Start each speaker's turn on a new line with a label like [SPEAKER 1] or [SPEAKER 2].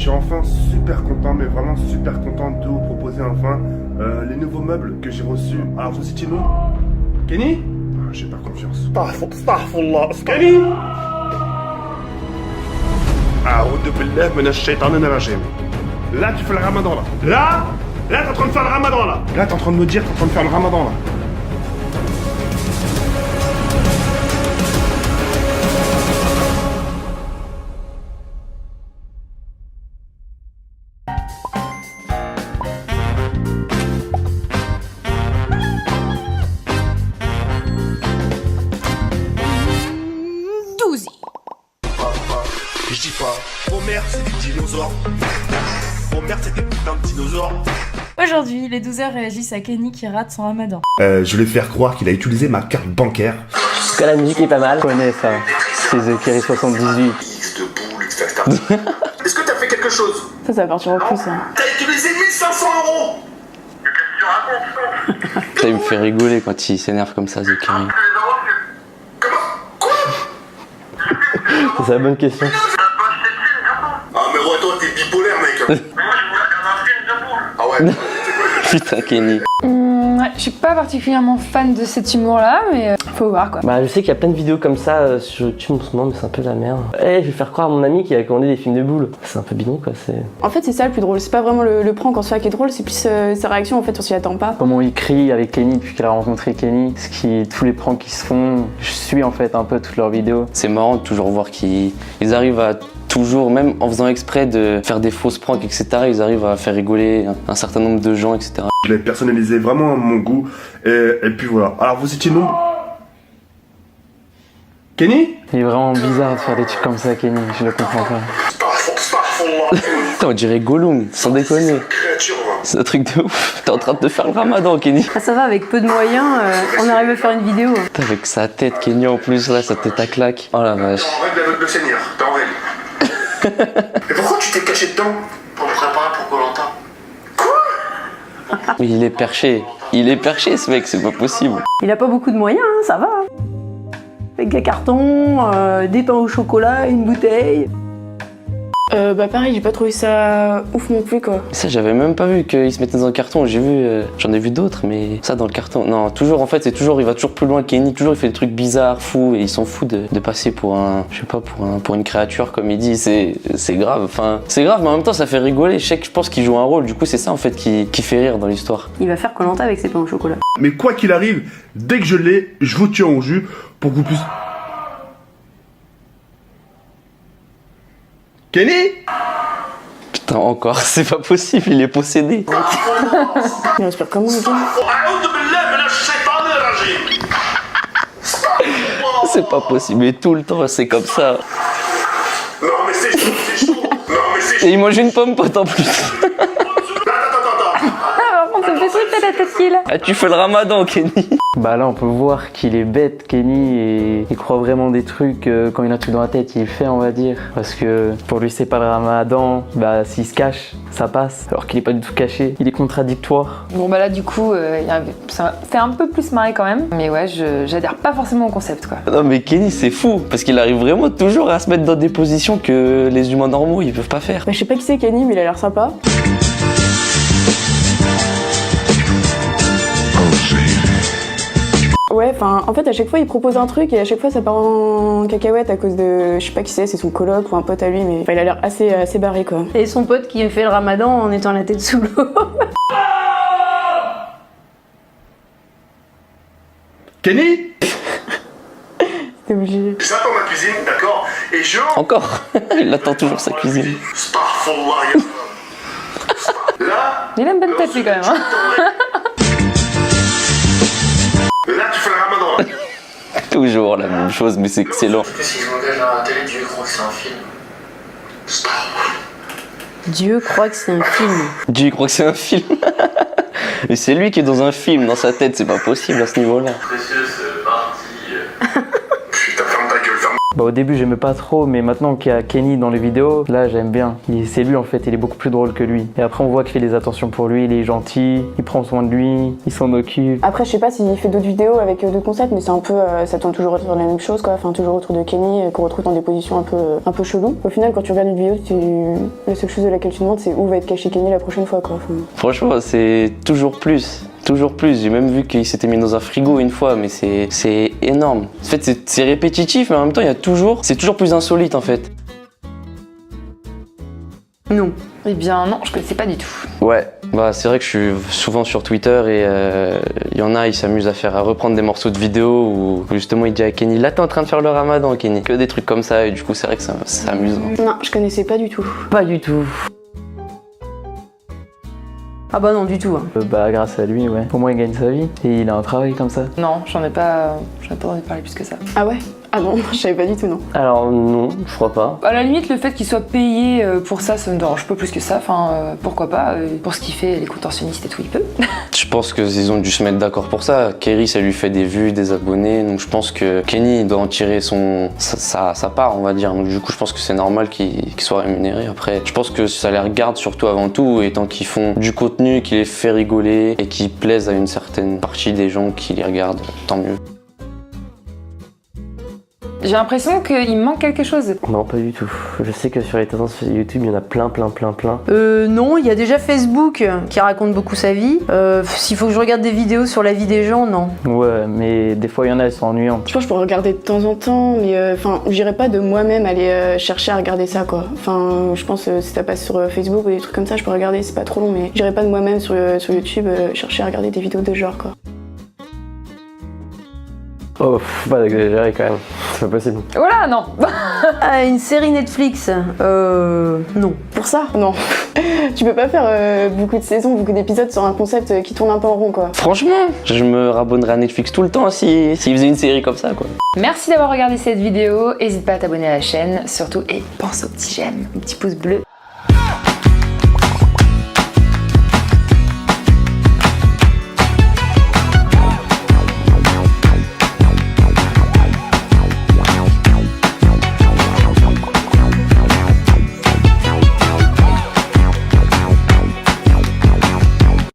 [SPEAKER 1] Je suis enfin super content, mais vraiment super content de vous proposer enfin les nouveaux meubles que j'ai reçus. Alors vous étiez nous Kenny? J'ai pas confiance. Astaghfirullah. Kenny? A'udhu billah minash shaitanir rajim. Là tu fais le ramadan là. Là t'es en train de faire le ramadan là. Là t'es en train de me dire t'es en train de faire le ramadan là. Je dis pas, Homer c'est des dinosaures. Homer c'est des putains de dinosaures.
[SPEAKER 2] Aujourd'hui, les 12h réagissent à Kenny qui rate son ramadan.
[SPEAKER 1] Je vais faire croire qu'il a utilisé ma carte bancaire.
[SPEAKER 3] En tout cas, la musique est pas mal. Je connais ça. C'est The Kerry 78.
[SPEAKER 1] X de boule, Est-ce que t'as fait quelque chose?
[SPEAKER 4] Ça va partir au plus, ça.
[SPEAKER 1] T'as utilisé 1500 €.
[SPEAKER 5] Ça, il me fait rigoler quand il s'énerve comme ça, The Kerry.
[SPEAKER 1] Comment? Quoi?
[SPEAKER 3] C'est la bonne question.
[SPEAKER 1] Ah mais ouais, toi t'es bipolaire mec. Ah ouais.
[SPEAKER 5] Putain, Kenny.
[SPEAKER 4] Ouais, je suis pas particulièrement fan de cet humour-là, mais faut voir quoi.
[SPEAKER 3] Bah, je sais qu'il y a plein de vidéos comme ça sur YouTube en ce moment, mais c'est un peu de la merde. Je vais faire croire à mon ami qui a commandé des films de boules. C'est un peu bidon quoi, c'est...
[SPEAKER 4] En fait, c'est ça le plus drôle. C'est pas vraiment le prank en soi qui est drôle, c'est plus sa réaction en fait, on s'y attend pas.
[SPEAKER 3] Comment il crie avec Kenny depuis qu'il a rencontré Kenny. Tous les pranks qui se font, je suis en fait un peu toutes leurs vidéos.
[SPEAKER 5] C'est marrant de toujours voir qu'ils arrivent à toujours, même en faisant exprès de faire des fausses pranks, etc., ils arrivent à faire rigoler un certain nombre de gens, etc.
[SPEAKER 1] Je l'ai personnalisé vraiment à mon goût. Et puis voilà. Alors vous étiez nous Kenny?
[SPEAKER 3] Il est vraiment bizarre de faire des trucs comme ça, Kenny, je le comprends pas.
[SPEAKER 5] Putain, on dirait Gollum, sans déconner. C'est un truc de ouf. T'es en train de te faire le ramadan, Kenny.
[SPEAKER 4] Ah, ça va, avec peu de moyens, on arrive à faire une vidéo.
[SPEAKER 5] Putain, avec sa tête, Kenny en plus, là, sa tête à claque. Oh la vache.
[SPEAKER 1] T'es en règle avec le Seigneur, t'es en règle. Et pourquoi tu t'es caché dedans?
[SPEAKER 6] Pour me préparer pour Koh-Lanta.
[SPEAKER 5] Mais il est perché. Il est perché, ce mec, c'est pas possible.
[SPEAKER 4] Il a pas beaucoup de moyens, hein, ça va. Avec des cartons, des pains au chocolat, une bouteille. Bah pareil, j'ai pas trouvé ça ouf non plus quoi.
[SPEAKER 5] Ça, j'avais même pas vu qu'ils se mettaient dans un carton. J'ai vu, j'en ai vu d'autres, mais ça dans le carton. Non, toujours, en fait, c'est toujours, il va toujours plus loin. Kenny, toujours, il fait des trucs bizarres, fous, et il s'en fout de passer pour un, je sais pas, pour une créature, comme il dit. C'est grave. Enfin, c'est grave, mais en même temps, ça fait rigoler. Je pense qu'il joue un rôle. Du coup, c'est ça, en fait, qui fait rire dans l'histoire.
[SPEAKER 4] Il va faire Koh-Lanta avec ses pains au chocolat.
[SPEAKER 1] Mais quoi qu'il arrive, dès que je l'ai, je vous tiens au jus pour que vous puissiez... Kenny?
[SPEAKER 5] Putain, encore, c'est pas possible, il est possédé.
[SPEAKER 4] Il respire comment le gars?
[SPEAKER 5] C'est pas possible, mais tout le temps, c'est comme ça.
[SPEAKER 1] Non mais c'est chaud, c'est chaud. Non mais c'est chaud.
[SPEAKER 5] Et il mange une pomme pote en plus.
[SPEAKER 4] Ah, par contre, ça me fait tripper la tête qu'il a.
[SPEAKER 5] Ah, tu fais le ramadan, Kenny.
[SPEAKER 3] Bah là on peut voir qu'il est bête Kenny et il croit vraiment des trucs quand il a un truc dans la tête il fait on va dire parce que pour lui c'est pas le ramadan, bah s'il se cache ça passe alors qu'il est pas du tout caché, il est contradictoire.
[SPEAKER 4] Bon bah là du coup, ça fait un peu plus marrer quand même. Mais ouais, j'adhère pas forcément au concept quoi.
[SPEAKER 5] Non mais Kenny c'est fou parce qu'il arrive vraiment toujours à se mettre dans des positions que les humains normaux ils peuvent pas faire.
[SPEAKER 4] Bah, je sais pas qui c'est Kenny mais il a l'air sympa. Ouais, enfin, en fait, à chaque fois, il propose un truc et à chaque fois, ça part en cacahuète à cause de... Je sais pas qui c'est son coloc ou un pote à lui, mais enfin, il a l'air assez barré, quoi. Et son pote qui fait le ramadan en étant la tête sous l'eau.
[SPEAKER 1] Kenny?
[SPEAKER 4] C'était obligé.
[SPEAKER 1] J'attends ma cuisine, d'accord? Et je...
[SPEAKER 5] Encore. Il attend toujours sa cuisine.
[SPEAKER 1] Là...
[SPEAKER 4] Il a une bonne tête, lui, quand même, hein.
[SPEAKER 1] Là, tu fais le ramadan.
[SPEAKER 5] Toujours la même chose, mais c'est excellent.
[SPEAKER 6] Parce que si je m'engage dans la télé, Dieu croit que c'est un film.
[SPEAKER 4] Dieu croit que c'est un film.
[SPEAKER 5] Dieu croit que c'est un film. Mais c'est lui qui est dans un film, dans sa tête, c'est pas possible à ce niveau-là.
[SPEAKER 6] Précieuse partie.
[SPEAKER 1] Putain, ferme ta gueule, ferme.
[SPEAKER 3] Bah, au début j'aimais pas trop, mais maintenant qu'il y a Kenny dans les vidéos, là j'aime bien. C'est lui en fait, il est beaucoup plus drôle que lui. Et après on voit qu'il fait des attentions pour lui, il est gentil, il prend soin de lui, il s'en occupe.
[SPEAKER 4] Après, je sais pas s'il fait d'autres vidéos avec d'autres concepts, mais c'est un peu, ça tourne toujours autour de la même chose, quoi. Enfin, toujours autour de Kenny, qu'on retrouve dans des positions un peu cheloues. Au final, quand tu regardes une vidéo, la seule chose de laquelle tu demandes, c'est où va être caché Kenny la prochaine fois, quoi. Enfin...
[SPEAKER 5] Franchement, c'est toujours plus. Toujours plus. J'ai même vu qu'il s'était mis dans un frigo une fois, mais c'est énorme. En fait, c'est répétitif, mais en même temps, c'est toujours plus insolite, en fait.
[SPEAKER 7] Non. Eh bien non, je connaissais pas du tout.
[SPEAKER 5] Ouais, bah c'est vrai que je suis souvent sur Twitter et il y en a, ils s'amusent à reprendre des morceaux de vidéos où justement il dit à Kenny, là t'es en train de faire le ramadan Kenny. Que des trucs comme ça et du coup c'est vrai que c'est amusant.
[SPEAKER 4] Non, je connaissais pas du tout.
[SPEAKER 3] Pas du tout.
[SPEAKER 7] Ah bah non, du tout. Hein.
[SPEAKER 3] Bah grâce à lui, ouais. Au moins il gagne sa vie et il a un travail comme ça.
[SPEAKER 7] Non, j'en ai pas entendu parler plus que ça.
[SPEAKER 4] Ah ouais? Ah non, je savais pas du tout, non.
[SPEAKER 3] Alors non, je crois pas.
[SPEAKER 7] À la limite, le fait qu'il soit payé pour ça me dérange pas plus que ça. Enfin, pourquoi pas. Pour ce qu'il fait, les contorsionnistes et tout, il peut.
[SPEAKER 5] Je pense qu'ils ont dû se mettre d'accord pour ça. Kerry, ça lui fait des vues, des abonnés. Donc je pense que Kenny doit en tirer sa part, on va dire. Donc du coup, je pense que c'est normal qu'il soit rémunéré. Après, je pense que ça les regarde surtout avant tout. Et tant qu'ils font du contenu qui les fait rigoler et qui plaisent à une certaine partie des gens qui les regardent, tant mieux.
[SPEAKER 7] J'ai l'impression qu'il me manque quelque chose.
[SPEAKER 3] Non, pas du tout. Je sais que sur les tendances YouTube, il y en a plein.
[SPEAKER 8] Non, il y a déjà Facebook qui raconte beaucoup sa vie. S'il faut que je regarde des vidéos sur la vie des gens, non.
[SPEAKER 3] Ouais, mais des fois il y en a, elles sont ennuyantes.
[SPEAKER 4] Je pense que je pourrais regarder de temps en temps, mais enfin, j'irais pas de moi-même aller chercher à regarder ça, quoi. Enfin, je pense si ça passe sur Facebook ou des trucs comme ça, je peux regarder, c'est pas trop long, mais j'irais pas de moi-même sur YouTube chercher à regarder des vidéos de ce genre, quoi.
[SPEAKER 3] Oh, faut pas exagérer quand même, c'est pas possible.
[SPEAKER 7] Voilà, non.
[SPEAKER 8] Ah, une série Netflix, non.
[SPEAKER 4] Pour ça, non. Tu peux pas faire beaucoup de saisons, beaucoup d'épisodes sur un concept qui tourne un peu en rond, quoi.
[SPEAKER 5] Franchement, je me rabonnerais à Netflix tout le temps s'ils faisaient une série comme ça, quoi.
[SPEAKER 7] Merci d'avoir regardé cette vidéo. N'hésite pas à t'abonner à la chaîne, surtout, et pense au petit j'aime, au petit pouce bleu.